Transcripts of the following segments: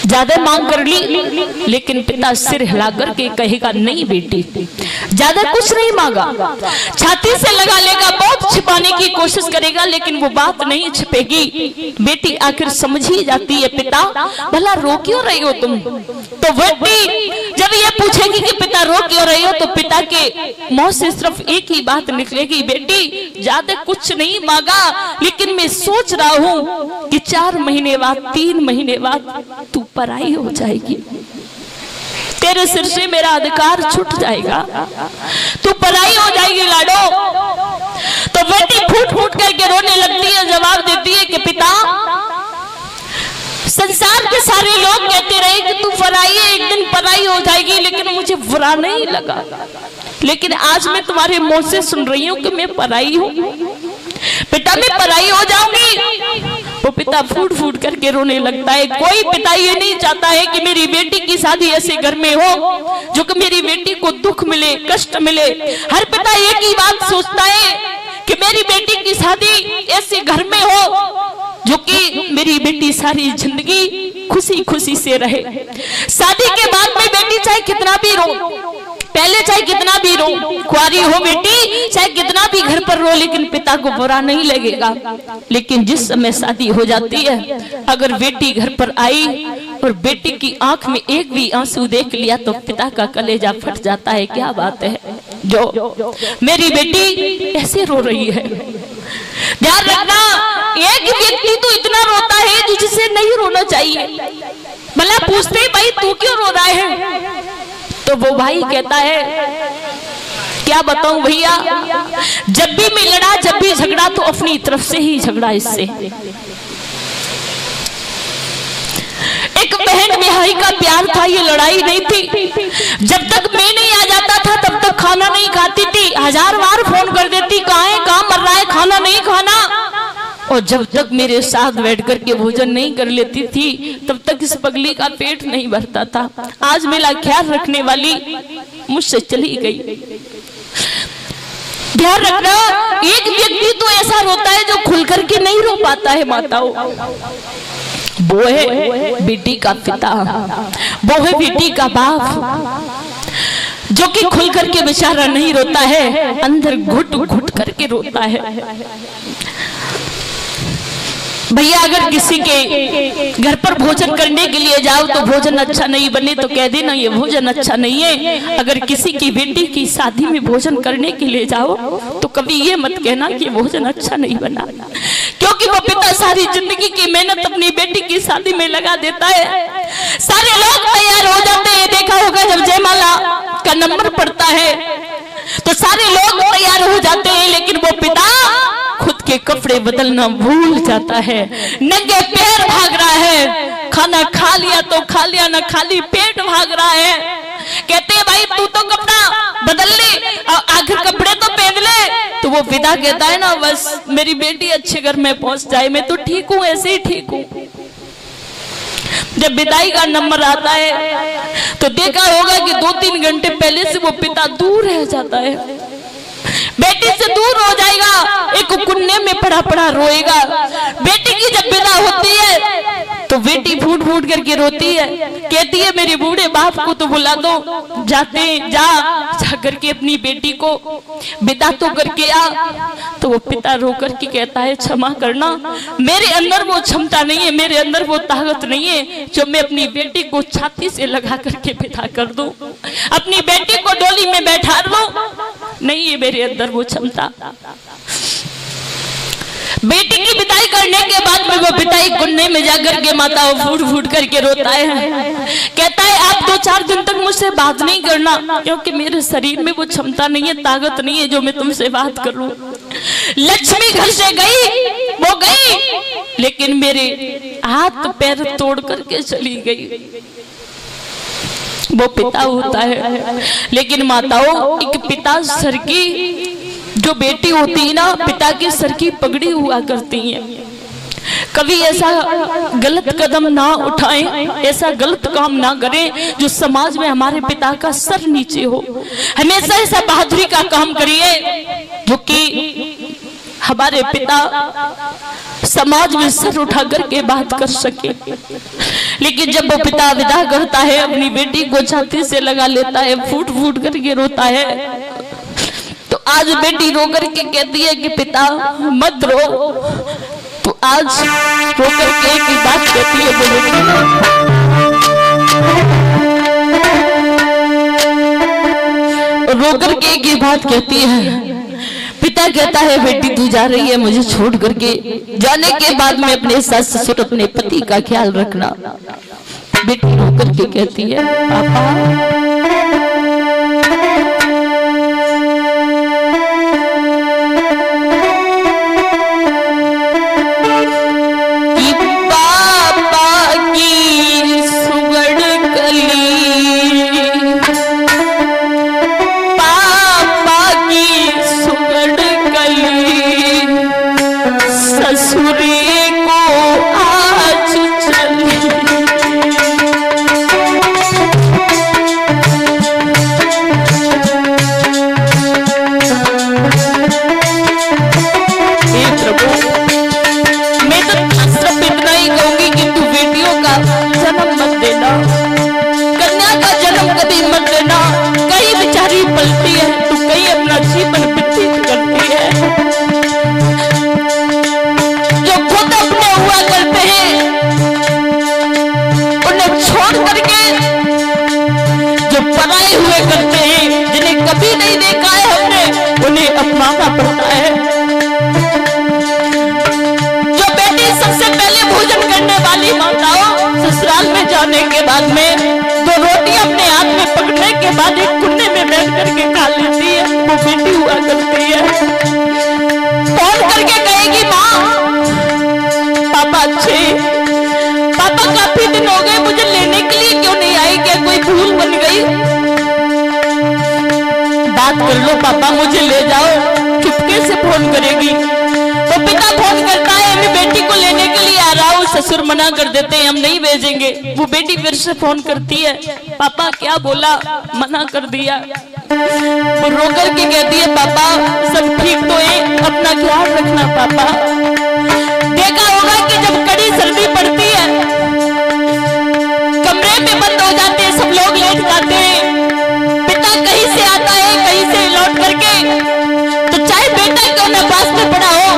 ज्यादा मांग कर ली, लेकिन पिता सिर हिला करके कहेगा नहीं बेटी, ज्यादा कुछ नहीं मांगा, छाती से लगा लेगा, बहुत छिपाने की कोशिश करेगा, लेकिन वो बात नहीं छिपेगी। बेटी आखिर समझ ही जाती है पिता भला रो क्यों रही हो तुम। तो बेटी जब ये पूछेगी कि पिता रो क्यों रही हो, तो पिता के मुंह से सिर्फ एक ही बात निकलेगी, बेटी ज्यादा कुछ नहीं मांगा, लेकिन मैं सोच रहा हूं कि 4 महीने बाद 3 महीने बाद तू पराई हो जाएगी, तेरे सिर से मेरा अधिकार छूट जाएगा, तू पराई हो जाएगी लाडो। तो बेटी फूट फूट करके रोने लगती है, जवाब देती है कि पिता संसार के सारे लोग कहते रहे कि तू पराई है, एक दिन पराई हो जाएगी, लेकिन मुझे बुरा नहीं लगा, लेकिन आज मैं तुम्हारे मुंह से सुन रही हूँ कि मैं पराई हूँ, पिता मैं पराई हो जाऊंगी। वो पिता फूट फूट करके रोने लगता है। कोई पिता ये नहीं चाहता है कि मेरी बेटी की शादी ऐसे घर में हो जो कि मेरी बेटी को दुख मिले, कष्ट मिले। हर पिता एक ही बात सोचता है कि मेरी बेटी की शादी ऐसे घर में हो जो कि मेरी बेटी सारी जिंदगी खुशी खुशी से रहे। शादी के बाद में बेटी चाहे कितना भी रो, पहले चाहे कितना भी रो, कुंवारी हो बेटी चाहे कितना भी घर पर रो, लेकिन पिता को बुरा नहीं लगेगा। लेकिन जिस समय शादी हो जाती है, अगर बेटी घर पर आई और बेटी की आंख में एक भी आंसू देख लिया तो पिता का कलेजा फट जाता है। क्या बात है जो मेरी बेटी ऐसे रो रही है। ध्यान रखना, एक व्यक्ति तो इतना रोता है जिसे नहीं रोना चाहिए। भला पूछते भाई तू क्यों रो रहा है, तो वो भाई कहता है क्या बताऊं भैया, जब भी मैं लड़ा, जब भी झगड़ा तो अपनी तरफ से ही झगड़ा। इससे एक बहन भाई का प्यार था, ये लड़ाई नहीं थी। जब तक मैं नहीं आ जाता था तब तक खाना नहीं खाती थी, 1000 बार फोन कर देती कहाँ है, कहाँ मर रहा है, खाना नहीं खाना। और जब तक मेरे साथ बैठ कर के भोजन नहीं कर लेती थी तब तक इस पगली का पेट नहीं भरता था। आज मेरा ख्याल रखने वाली मुझसे चली गई। ध्यान रखना, एक व्यक्ति तो ऐसा रोता है जो खुल करके नहीं रो पाता है माताओं। वो है बेटी का पिता, वो है बेटी का बाप, जो कि खुल करके बेचारा नहीं रोता है, अंदर घुट घुट करके रोता है। भैया अगर किसी के घर पर भोजन करने के लिए जाओ तो भोजन अच्छा नहीं बने तो कह देना ये भोजन अच्छा नहीं है। अगर किसी की बेटी की शादी में भोजन करने के लिए जाओ तो कभी ये मत कहना कि भोजन अच्छा नहीं बना, क्योंकि वो पिता सारी जिंदगी की मेहनत अपनी बेटी की शादी में लगा देता है। सारे लोग तैयार हो जाते हैं, देखा होगा जब जयमाला का नंबर पड़ता है तो सारे लोग तैयार हो जाते हैं, लेकिन वो पिता खुद के कपड़े बदलना भूल जाता है, नंगे पैर भाग रहा है। खाना खा लिया तो खा लिया, ना खाली पेट भाग रहा है। कहते हैं भाई तू तो कपड़ा बदल ले और आखिर कपड़े तो पहन ले। तो वो पिता कहता है ना बस मेरी बेटी अच्छे घर में पहुंच जाए, मैं तो ठीक हूँ, ऐसे ही ठीक हूँ। जब विदाई का नंबर आता है तो देखा होगा कि 2-3 घंटे पहले से वो पिता दूर रह जाता है, बेटी से दूर हो जाएगा, एक कुन्ने में पड़ा पड़ा रोएगा। बेटी की जब विदा होती है तो बेटी फूट फूट करके रोती है, कहती है मेरे बूढ़े बाप को तो बुला दो, जाते जा करके अपनी बेटी को विदा तो करके आ। तो वो पिता रो करके कहता है क्षमा करना, मेरे अंदर वो क्षमता नहीं है, मेरे अंदर वो ताकत नहीं है जो मैं अपनी बेटी को छाती से लगा करके विदा कर दूं, अपनी बेटी को डोली में बैठा दूं, नहीं है मेरे अंदर वो क्षमता। बेटी की विदाई करने के बाद में वो पिता कुन्ने में जाकर के माताओं फूट फूट करके रोता है, कहता है आप 2-4 दिन तक मुझसे बात नहीं करना, क्योंकि मेरे शरीर में वो क्षमता नहीं है, ताकत नहीं है जो मैं तुमसे बात करूं। लक्ष्मी घर से गई, वो गई, लेकिन मेरे हाथ पैर तोड़ करके चली गई। वो पिता होता है, लेकिन माताओं एक पिता सर की जो बेटी होती है ना, पिता के सर की पगड़ी हुआ करती है। कभी ऐसा गलत कदम ना उठाएं, ऐसा गलत काम ना करें जो समाज में हमारे पिता का सर नीचे हो। हमेशा ऐसा बहादुरी का काम करिए जो कि हमारे पिता समाज में सर उठा करके बात कर सके। लेकिन जब वो पिता विदा करता है, अपनी बेटी को छाती से लगा लेता है, फूट फूट करके रोता है, तो आज बेटी रो करके कहती है कि पिता मत रो। तो आज रो करके एक ही बात कहती है, रो करके एक ही बात कहती है। पिता कहता है बेटी तू जा रही है मुझे छोड़ करके, जाने के बाद में अपने सास ससुर अपने पति का ख्याल रखना। बेटी रो करके कहती है पापा अपनाना पड़ता है। जो बेटी सबसे पहले भोजन करने वाली माताओं ससुराल में जाने के बाद में दो रोटी अपने हाथ में पकड़ने के बाद एक कुन्ने में बैठ करके खा लेती है, वो बेटी हुआ करती है। फोन करके कहेगी माँ पापा अच्छे, पापा काफी दिन हो गए मुझे लेने के लिए क्यों नहीं आई, क्या कोई भूल बन गई? बात कर लो पापा मुझे ले जाओ। चुपके से फोन करेगी, तो पिता फोन करता है मैं बेटी को लेने के लिए आ रहा हूँ, ससुर मना कर देते हैं हम नहीं भेजेंगे। वो बेटी फिर से फोन करती है पापा क्या बोला, मना कर दिया। वो रो करके कहती है पापा सब ठीक तो है, अपना ख्याल रखना पापा। देखा होगा कि जब कड़ी सर्दी पड़ती है कमरे में बंद हो जाते हैं, सब लोग लेट जाते हैं, पिता कहीं से आता है कहीं से लौट करके, तो चाहे बेटा क्यों न पास में पड़ा हो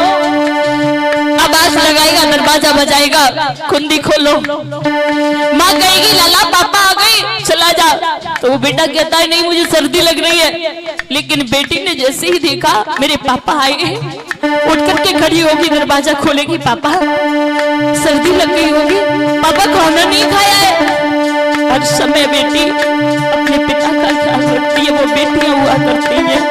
आवाज लगाएगा, दरवाजा बजाएगा, कुंडी खोलो। माँ कहेगी लाला पापा आ गए चला जा, तो वो बेटा कहता है नहीं मुझे सर्दी लग रही है। लेकिन बेटी ने जैसे ही देखा मेरे पापा आए, उठ करके खड़ी होगी, दरवाजा खोलेगी, पापा सर्दी लग गई होगी, पापा खाना नहीं खाया है। हर समय बेटी अपने पिता का ख्याल रखती है, वो बेटियां हुआ करती हैं।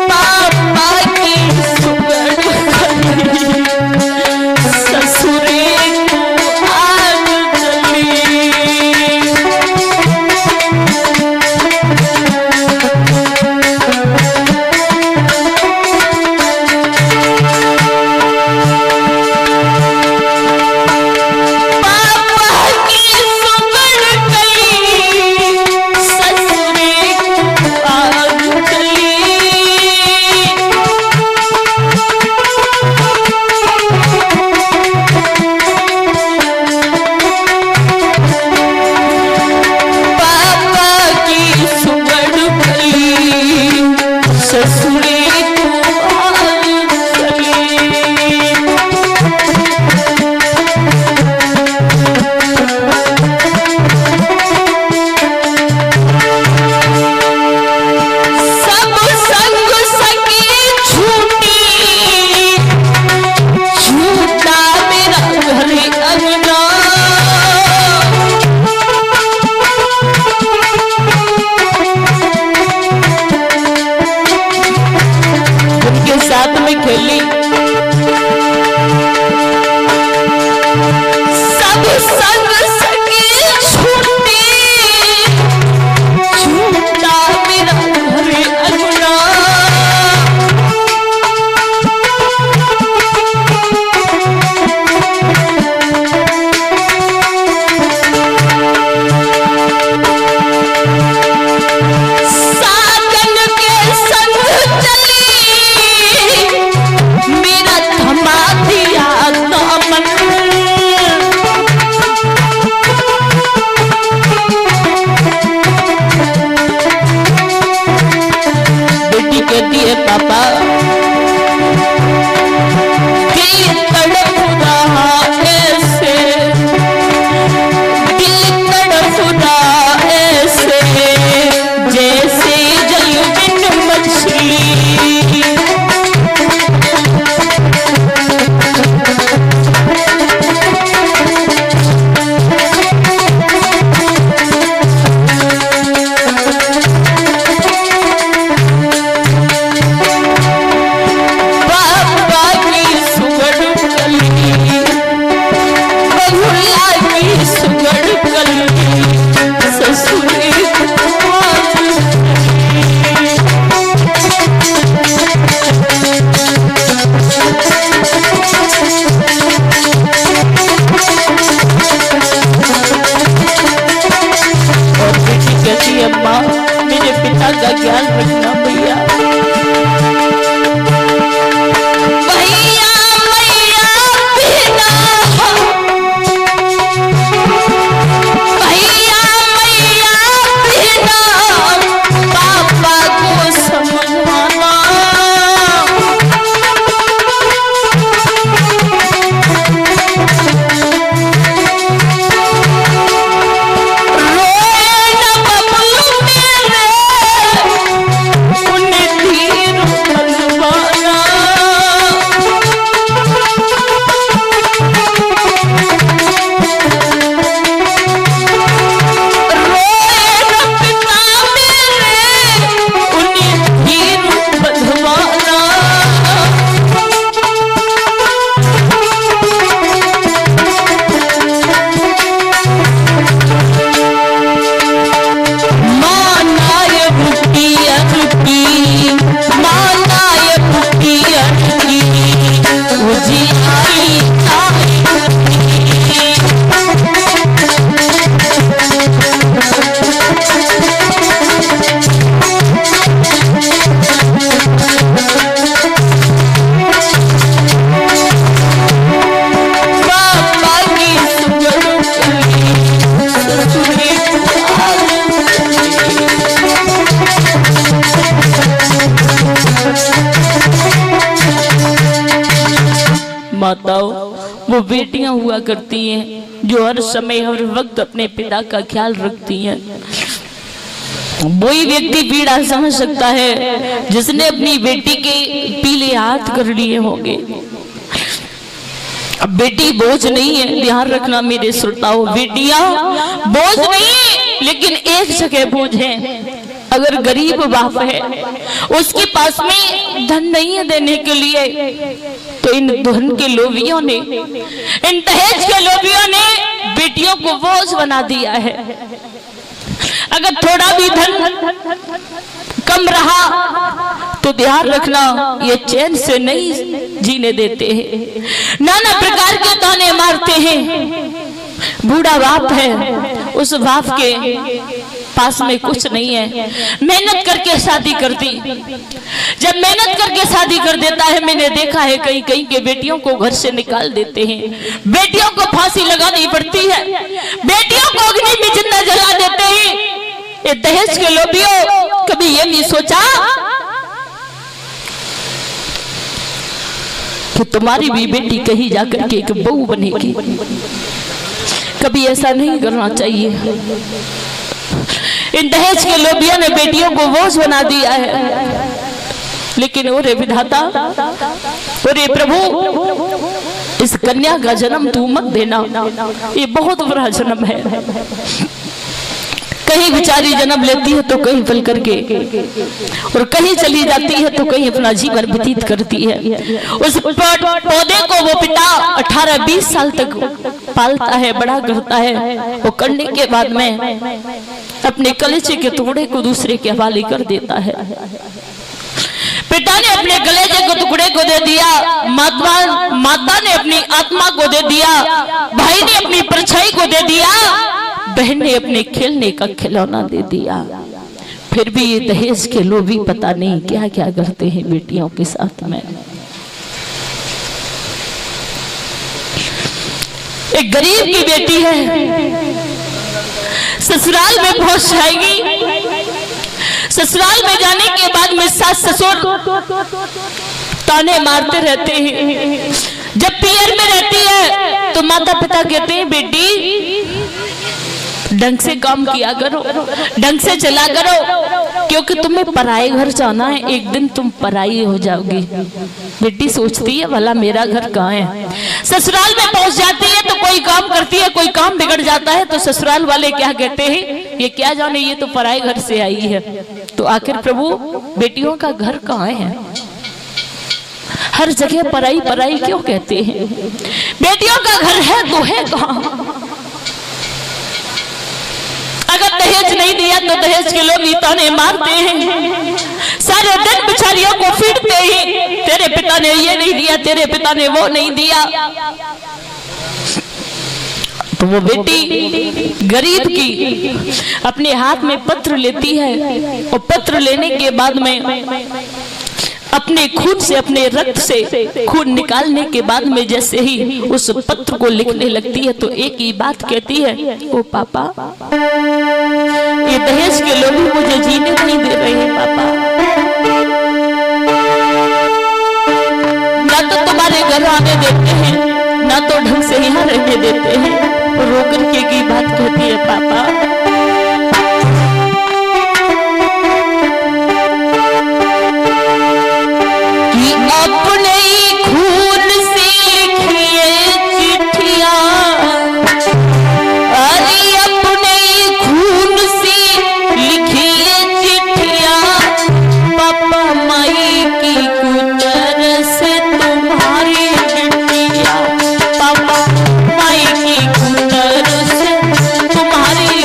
पापा की सुगंध ससुरे को आग जली, वो बेटियां हुआ करती हैं जो हर समय हर वक्त अपने पिता का ख्याल रखती हैं। वही व्यक्ति पीड़ा समझ सकता है जिसने अपनी बेटी के पीले हाथ कर लिए होंगे। अब बेटी बोझ नहीं है, ध्यान रखना मेरे श्रोताओं, बेटियां बोझ नहीं, लेकिन एक जगह बोझ है। अगर गरीब बाप है, उसके पास में धन नहीं है देने के लिए, तो इन धन के लोभियों ने, इन दहेज के लोभियों ने बेटियों को बोझ बना दिया है। अगर थोड़ा भी धन कम रहा तो ध्यान रखना ये चैन से नहीं जीने देते हैं, नाना प्रकार के ताने मारते हैं। बूढ़ा बाप है, उस बाप के पास में कुछ नहीं है, मेहनत करके शादी कर दी। जब मेहनत करके शादी कर देता है, मैंने देखा है कहीं कहीं के बेटियों को घर से निकाल देते हैं, बेटियों को फांसी लगानी पड़ती है, बेटियों को अग्नि में जिंदा जला देते हैं। ये दहेज के लोभियों कभी ये नहीं सोचा कि तुम्हारी भी बेटी कहीं जाकर के एक बहू बनेगी? कभी ऐसा नहीं करना चाहिए। इन दहेज के लोभियों ने बेटियों को बोझ बना दिया है। लेकिन ओरे विधाता, ओरे प्रभु, इस कन्या का जन्म तू मत देना, ये बहुत बड़ा जन्म है। कहीं बेचारी जन्म लेती है तो कहीं पल करके, और कहीं चली जाती है तो कहीं अपना जीवन व्यतीत करती है। उस पौधे को वो पिता 18-20 साल तक पालता है, बड़ा करता है। वो करने के बाद में अपने कलेजे के टुकड़े को दूसरे के हवाले कर देता है। पिता ने अपने कलेजे के टुकड़े को दे दिया, माता ने अपनी आत्मा को दे दिया, भाई ने अपनी परछाई को दे दिया, बहन ने अपने खेलने का खिलौना दे दिया। फिर भी ये दहेज के लोभी पता नहीं क्या क्या करते हैं बेटियों के साथ में। एक गरीब की बेटी है, ससुराल में पहुंच जाएगी। ससुराल में जाने के बाद में सास ससुर ताने मारते रहते हैं। जब पियर में रहती है तो माता पिता कहते हैं, बेटी ढंग से काम किया करो, ढंग से चला करो, क्योंकि तुम्हें पराए घर जाना है, एक दिन तुम पराई हो जाओगी। बेटी सोचती है भला मेरा घर कहाँ है। ससुराल में पहुंच जाती है तो कोई काम करती है, कोई काम बिगड़ जाता है तो ससुराल वाले क्या कहते हैं, ये क्या जाने, ये तो पराए घर से आई है। तो आखिर प्रभु बेटियों का घर कहाँ है? हर जगह पराई पराई क्यों कहते हैं? बेटियों का घर है तो है कहाँ? अगर दहेज नहीं दिया तो दहेज के लोग ताने मारते हैं, सारे दिन बेचारियों को पीटते हैं, तेरे पिता ने ये नहीं दिया, तेरे पिता ने वो नहीं दिया। तो वो बेटी गरीब की अपने हाथ में पत्र लेती है, और पत्र लेने के बाद में अपने खून से, अपने रक्त से खून निकालने के बाद में जैसे ही उस पत्र को लिखने लगती है तो एक ही बात कहती है, ओ पापा, ये दहेज के लोग मुझे जीने नहीं दे रहे हैं पापा। ना तो तुम्हारे घर आने देते हैं, ना तो ढंग से यहाँ रहने देते हैं। रो करके की बात कहती है, पापा अपने खून से लिखिए चिट्ठियां, अरे अपने खून से लिखिए चिट्ठियां, पापा माई की कुटर से तुम्हारी चिट्ठियां, पापा माई की कुटर से तुम्हारी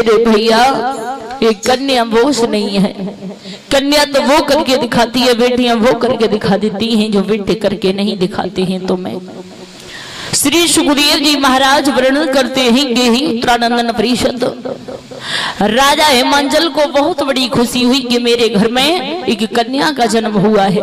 मेरे भैया ये कन्या बोझ नहीं है। कन्या तो वो करके दिखाती है, बेटियां वो करके दिखा देती हैं जो बेटे करके नहीं दिखाते हैं। तो मैं श्री सुखदेव जी महाराज वर्णन करते हैं गेही उत्तरानंदन परिषद। राजा हिमांचल को बहुत बड़ी खुशी हुई कि मेरे घर में एक कन्या का जन्म हुआ है।